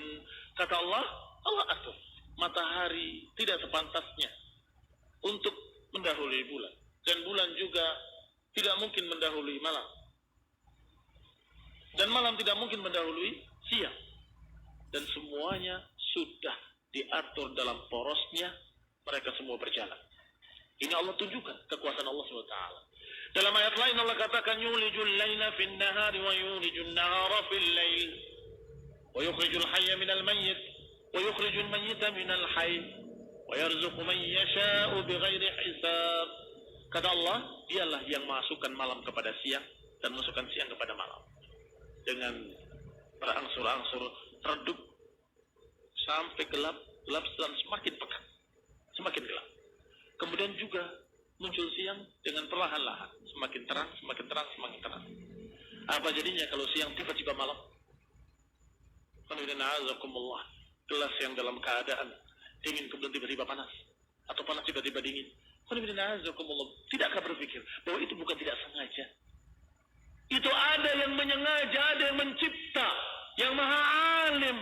Kata Allah, Allah atur matahari tidak sepantasnya untuk mendahului bulan, dan bulan juga tidak mungkin mendahului malam, dan malam tidak mungkin mendahului siang, dan semuanya sudah diatur dalam porosnya. Mereka semua berjalan. Ini Allah tunjukkan kekuasaan Allah SWT. Dalam ayat lain Allah katakan, yulijul laila fin nahari wa yulijul nahara fil lail wa yukhrijul hayya minal mayyit wa yukhrijul mayyita minal hayy wa yarzuqu man yasha'u bighairi hisab. Kata Allah, dialah yang masukkan malam kepada siang dan masukkan siang kepada malam dengan berangsur-angsur redup sampai gelap dan semakin pekat, semakin gelap. Kemudian juga muncul siang dengan perlahan-lahan, semakin terang, semakin terang, semakin terang. Apa jadinya kalau siang tiba-tiba malam? Gelas yang dalam keadaan dingin kemudian tiba-tiba panas, atau panas tiba-tiba dingin. Tidakkah berpikir bahwa itu bukan tidak sengaja? Itu ada yang menyengaja, ada yang mencipta, yang Maha Alim,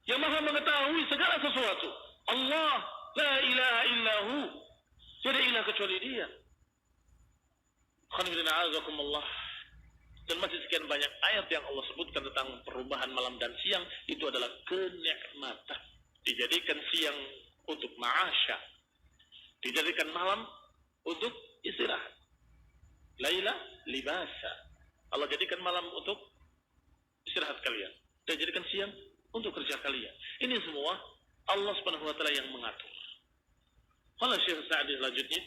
yang Maha mengetahui segala sesuatu. Allah, la ilaha illahu, tidak ilah kecuali Dia. Dan masih sekian banyak ayat yang Allah sebutkan tentang perubahan malam dan siang. Itu adalah kenikmatan. Dijadikan siang untuk ma'asya, dijadikan malam untuk istirahat. Laila libasa. Allah jadikan malam untuk istirahat kalian, dan jadikan siang untuk kerja kalian. Ini semua Allah Subhanahu wa taala yang mengatur. Qala Syekh Sa'di selanjutnya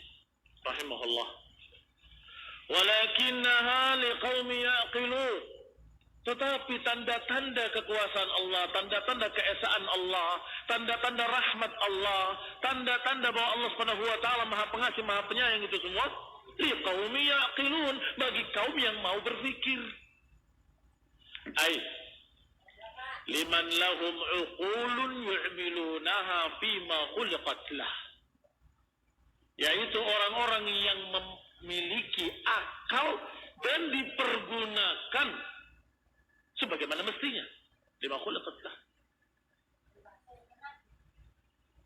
rahimahullah, walakinnaha liqaumi yaqilun. Tetapi tanda-tanda kekuasaan Allah, tanda-tanda keesaan Allah, tanda-tanda rahmat Allah, tanda-tanda bahwa Allah Subhanahu wa taala Maha Pengasih, Maha Penyayang, itu semua liqaumi yaqilun, bagi kaum yang mau berpikir. Ai liman lahum uqulun yu'milunaha fima khuliqat lah, yaitu orang-orang yang memiliki akal dan dipergunakan sebagaimana mestinya. Lima khuliqat lah.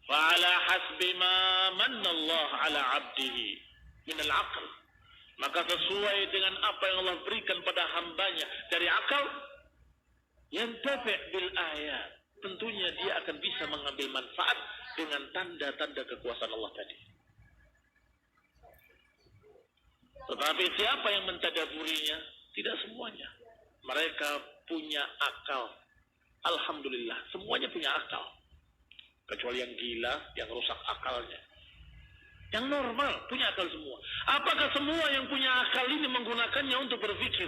Fa'ala hasbi ma manna Allah ala 'abdihi min al-'aql, maka sesuai dengan apa yang Allah berikan pada hambanya dari akal, yantafi' bil ayat, tentunya dia akan bisa mengambil manfaat dengan tanda-tanda kekuasaan Allah tadi. Tetapi siapa yang mentadaburinya? Tidak semuanya. Mereka punya akal. Alhamdulillah, semuanya punya akal. Kecuali yang gila, yang rusak akalnya. Yang normal, punya akal semua. Apakah semua yang punya akal ini menggunakannya untuk berpikir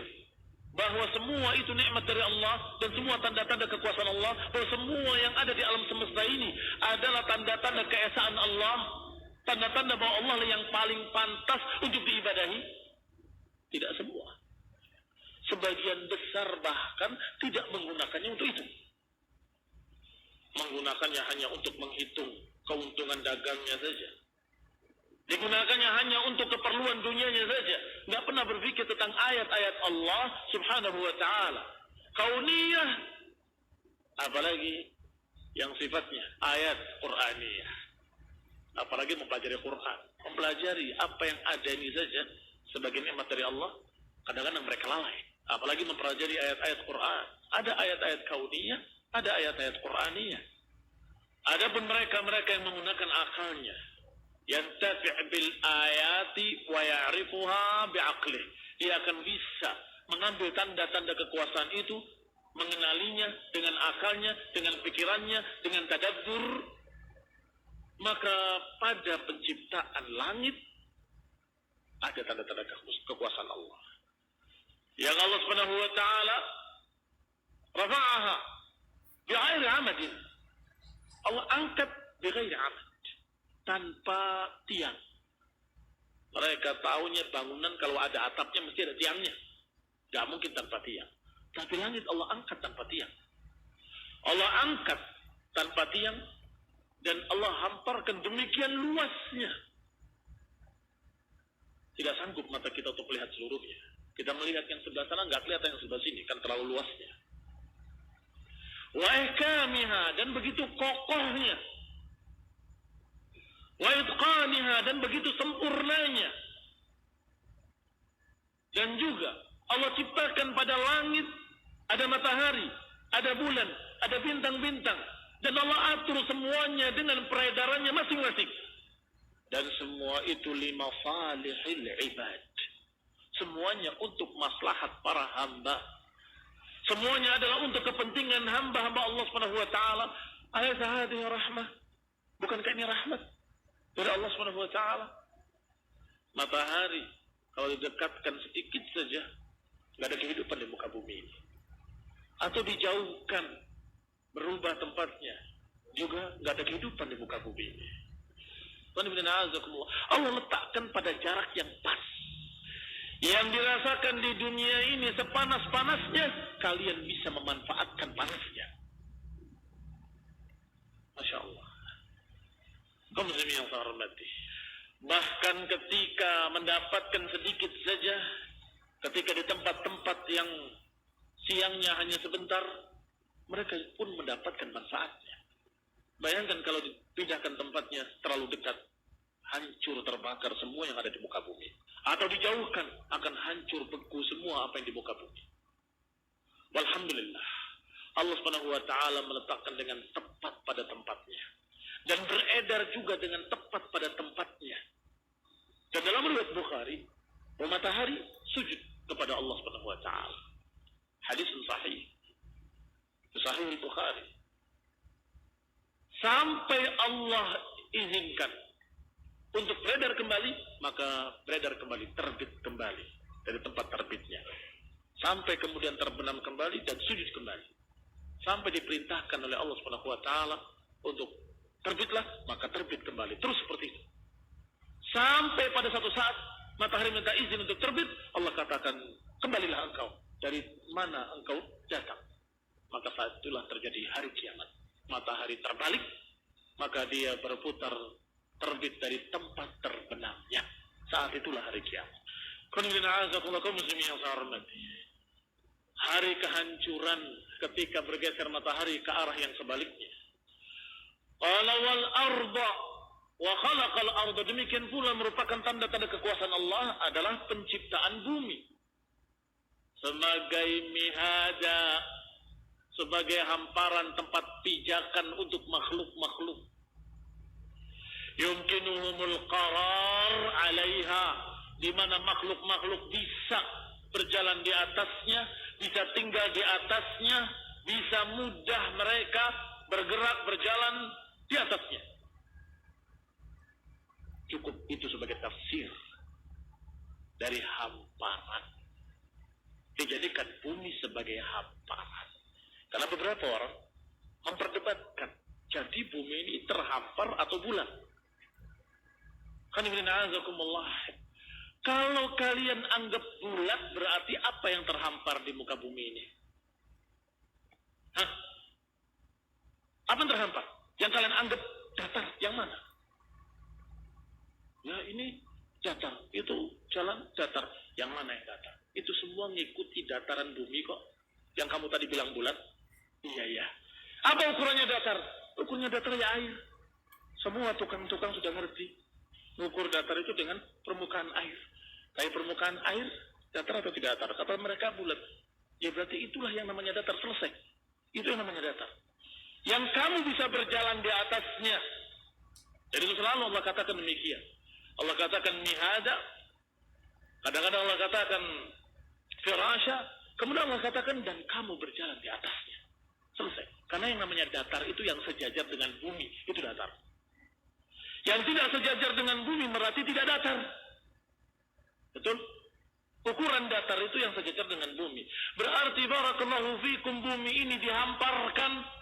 bahwa semua itu nikmat dari Allah dan semua tanda-tanda kekuasaan Allah, bahwa semua yang ada di alam semesta ini adalah tanda-tanda keesaan Allah, tanda-tanda bahwa Allah yang paling pantas untuk diibadahi? Tidak semua. Sebagian besar bahkan tidak menggunakannya untuk itu. Menggunakannya hanya untuk menghitung keuntungan dagangnya saja. Digunakannya hanya untuk keperluan dunianya saja. Nggak pernah berpikir tentang ayat-ayat Allah subhanahu wa ta'ala. Kauniyah. Apalagi yang sifatnya ayat Qur'aniyah. Apalagi mempelajari Quran. Mempelajari apa yang ada ini saja sebagai nikmat dari Allah. Kadang-kadang mereka lalai. Apalagi mempelajari ayat-ayat Quran. Ada ayat-ayat kauniyah. Ada ayat-ayat Qur'aniyah. Adapun mereka-mereka yang menggunakan akalnya, yantafi' bil ayati wa ya'rifuha bi'aqlih. Dia akan bisa mengambil tanda-tanda kekuasaan itu, mengenalinya dengan akalnya, dengan pikirannya, dengan tadabbur. Maka pada penciptaan langit ada tanda-tanda kekuasaan Allah. Yang Allah Subhanahu wa taala rafa'aha bi'airi 'amadin. Allah angkat bighairi 'amad, tanpa tiang. Mereka tahunya bangunan kalau ada atapnya mesti ada tiangnya. Gak mungkin tanpa tiang. Tapi langit Allah angkat tanpa tiang. Allah angkat tanpa tiang dan Allah hamparkan demikian luasnya. Tidak sanggup mata kita untuk melihat seluruhnya. Kita melihat yang sebelah sana nggak kelihatan yang sebelah sini, kan terlalu luasnya. Wa ihkamiha, dan begitu kokohnya. Wa itqaniha, dan begitu sempurnanya. Dan juga Allah ciptakan pada langit ada matahari, ada bulan, ada bintang-bintang, dan Allah atur semuanya dengan peredarannya masing-masing. Dan semua itu lima salihil ibad. Semuanya untuk maslahat para hamba. Semuanya adalah untuk kepentingan hamba-hamba Allah Subhanahu wa taala. Alaysa hadhihi rahmah? Bukankah ini rahmat dari Allah Subhanahu wa taala? Matahari kalau didekatkan sedikit saja, enggak ada kehidupan di muka bumi ini. Atau dijauhkan, berubah tempatnya, juga enggak ada kehidupan di muka bumi ini. Allah letakkan pada jarak yang pas. Yang dirasakan di dunia ini sepanas-panasnya, kalian bisa memanfaatkan panasnya. Masya Allah. Kaum muslimin yang saya hormati. Bahkan ketika mendapatkan sedikit saja, ketika di tempat-tempat yang siangnya hanya sebentar, mereka pun mendapatkan manfaatnya. Bayangkan kalau dipindahkan tempatnya terlalu dekat, hancur terbakar semua yang ada di muka bumi. Atau dijauhkan, akan hancur beku semua apa yang di muka bumi. Walhamdulillah, Allah Subhanahu wa taala meletakkan dengan tepat pada tempatnya dan beredar juga dengan tepat pada tempatnya. Dan dalam riwayat Bukhari, matahari sujud kepada Allah Subhanahu wa taala. Hadis sahih. Sahih Bukhari. Sampai Allah izinkan untuk beredar kembali, maka beredar kembali, terbit kembali dari tempat terbitnya. Sampai kemudian terbenam kembali dan sujud kembali. Sampai diperintahkan oleh Allah Subhanahu wa taala untuk terbitlah, maka terbit kembali. Terus seperti itu. Sampai pada satu saat matahari minta izin untuk terbit, Allah katakan, "Kembalilah engkau dari mana engkau datang." Maka saat itulah terjadi hari kiamat. Matahari terbalik, maka dia berputar terbit dari tempat terbenamnya. Saat itulah hari kiamat. Hari kehancuran ketika bergeser matahari ke arah yang sebaliknya. Qala wal arda wa khalaqal arda. Demikian pula merupakan tanda-tanda kekuasaan Allah adalah penciptaan bumi. Sebagai mihada, sebagai hamparan tempat pijakan untuk makhluk-makhluk. Yumkinuhumul qarar 'alaiha, di mana makhluk-makhluk bisa berjalan di atasnya, bisa tinggal di atasnya, bisa mudah mereka bergerak berjalan di atasnya. cukup itu sebagai tafsir dari hamparan. Dijadikan bumi sebagai hamparan. Karena beberapa orang memperdebatkan, jadi bumi ini terhampar atau bulat. Kalau kalian anggap bulat, berarti apa yang terhampar di muka bumi ini? Hah? Apa yang terhampar? Yang kalian anggap datar, yang mana? Ya ini datar, itu jalan datar. Yang mana yang datar? Itu semua ngikuti dataran bumi kok. Yang kamu tadi bilang bulat? Iya. Apa ukurannya datar? Ukurnya datar ya air. Semua tukang-tukang sudah ngerti. Mengukur datar itu dengan permukaan air. Tapi permukaan air datar atau tidak datar? Kata mereka bulat. Ya berarti itulah yang namanya datar, selesai. Itu yang namanya datar. Yang kamu bisa berjalan di atasnya. Jadi itu selalu Allah katakan demikian. Allah katakan mihada. Kadang-kadang Allah katakan firasya. Kemudian Allah katakan dan kamu berjalan di atasnya. Selesai. Karena yang namanya datar itu yang sejajar dengan bumi. Itu datar. Yang tidak sejajar dengan bumi berarti tidak datar. Betul? Ukuran datar itu yang sejajar dengan bumi. Berarti barakallahu fikum, bumi ini dihamparkan.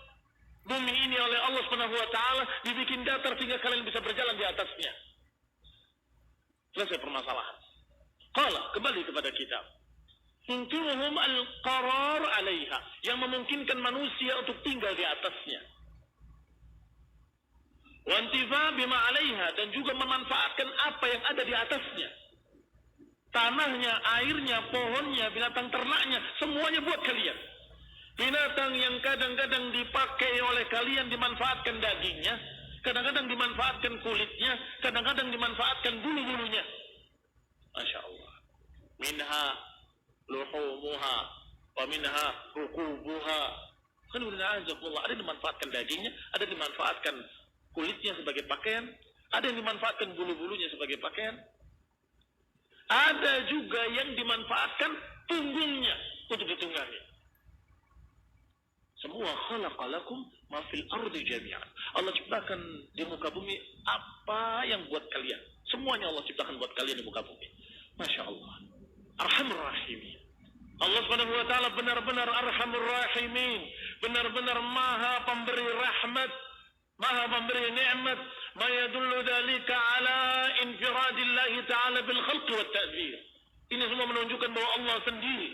Bumi ini oleh Allah Subhanahu wa taala dibikin datar sehingga kalian bisa berjalan di atasnya. Selesai permasalahan. Qala, kembali kepada kitab. Yumkinuhum al-qarar 'alaiha, yang memungkinkan manusia untuk tinggal di atasnya. Wa intifa bima 'alaiha, dan juga memanfaatkan apa yang ada di atasnya. Tanahnya, airnya, pohonnya, binatang ternaknya, semuanya buat kalian. Binatang yang kadang-kadang dipakai oleh kalian dimanfaatkan dagingnya, kadang-kadang dimanfaatkan kulitnya, kadang-kadang dimanfaatkan bulu-bulunya. Masya Allah. Minha luhumuha wa minha rukubuha. Kan ada yang dimanfaatkan dagingnya, ada yang dimanfaatkan kulitnya sebagai pakaian, ada yang dimanfaatkan bulu-bulunya sebagai pakaian, ada juga yang dimanfaatkan punggungnya untuk ditunggangi. Semua khalaqalakum ma fil ardi jami'an. Allah ciptakan di muka bumi apa yang buat kalian. Semuanya Allah ciptakan buat kalian di muka bumi. Masya Allah. Arhamur Rahimin. Allah Subhanahu wa taala benar-benar Arhamur Rahimin, benar-benar Maha Pemberi rahmat, Maha Pemberi nikmat. Ma yadullu dzalika ala infiradillahi taala bil khalq wat ta'dbir. Ini semua menunjukkan bahwa Allah sendiri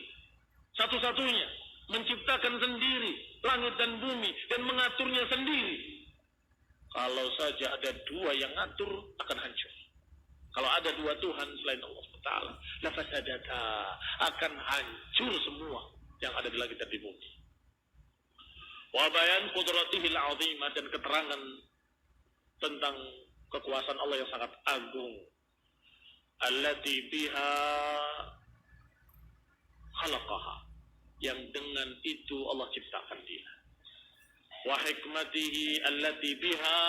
satu-satunya menciptakan sendiri langit dan bumi dan mengaturnya sendiri. Kalau saja ada dua yang ngatur akan hancur. Kalau ada dua Tuhan selain Allah SWT, lafasadata, akan hancur semua yang ada di langit dan di bumi. Wa bayan qudratihil azimah, dan keterangan tentang kekuasaan Allah yang sangat agung. Allati biha khalaqaha, yang dengan itu Allah ciptakan dia. Wa hikmatihi allati biha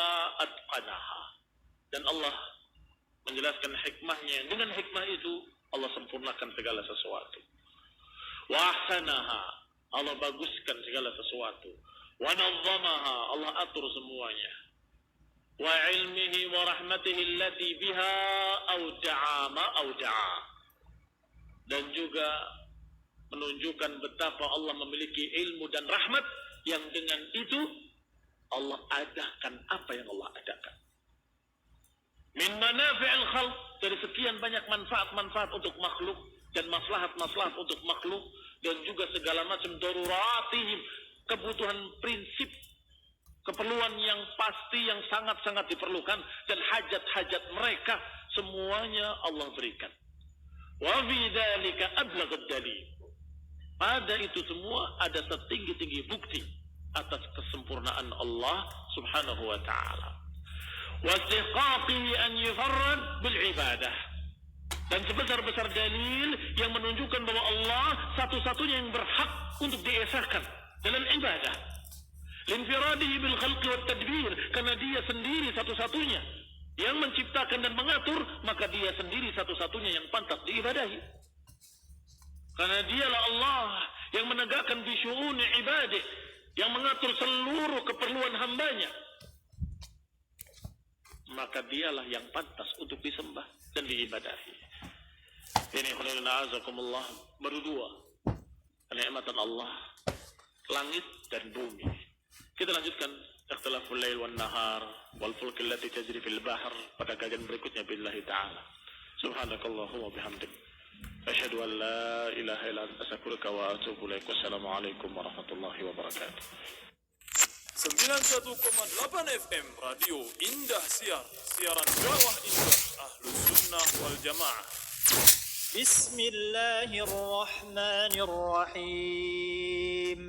atqanaha, dan Allah menjelaskan hikmahnya. Dengan hikmah itu Allah sempurnakan segala sesuatu. Wa ahsanaha, Allah baguskan segala sesuatu. Wa nazzamaha, Allah atur semuanya. Wa ilmihi wa rahmatihi allati biha awda'a ma awda'a, dan juga menunjukkan betapa Allah memiliki ilmu dan rahmat yang dengan itu Allah adakan apa yang Allah adakan. Min manafi'il khalq, dari sekian banyak manfaat-manfaat untuk makhluk dan maslahat-maslahat untuk makhluk, dan juga segala macam daruratihim, kebutuhan prinsip, keperluan yang pasti yang sangat-sangat diperlukan, dan hajat-hajat mereka semuanya Allah berikan. Wa fi dzalika ablagad dalil, pada itu semua ada setinggi-tinggi bukti atas kesempurnaan Allah Subhanahu wa taala. Wastiqaqihi an yufarrad bil ibadah, dan sebesar-besar dalil yang menunjukkan bahwa Allah satu-satunya yang berhak untuk diesahkan dalam ibadah. Linfiradihi bil khalqi wat tadbir, karena dia sendiri satu-satunya yang menciptakan dan mengatur, maka dia sendiri satu-satunya yang pantas diibadahi. Karena dialah Allah yang menegakkan bisyu'uni ibadah, yang mengatur seluruh keperluan hambanya. maka dialah yang pantas untuk disembah dan diibadahi. Ini khairan azakumullah, baru dua kenikmatan Allah, langit dan bumi. Kita lanjutkan ikhtilaful lail wan nahar wal fulk allati tajri fil bahr pada kajian berikutnya billahi taala. Subhanakallahumma bihamdik asyhadu an la ilaha illa anta astaghfiruka wa atubu ilaik. Wassalamualaikum warahmatullahi wabarakatuh. 91,8 FM Radio Indah Siar, siaran dakwah Indah Ahlus Sunnah wal Jamaah. بسم الله الرحمن الرحيم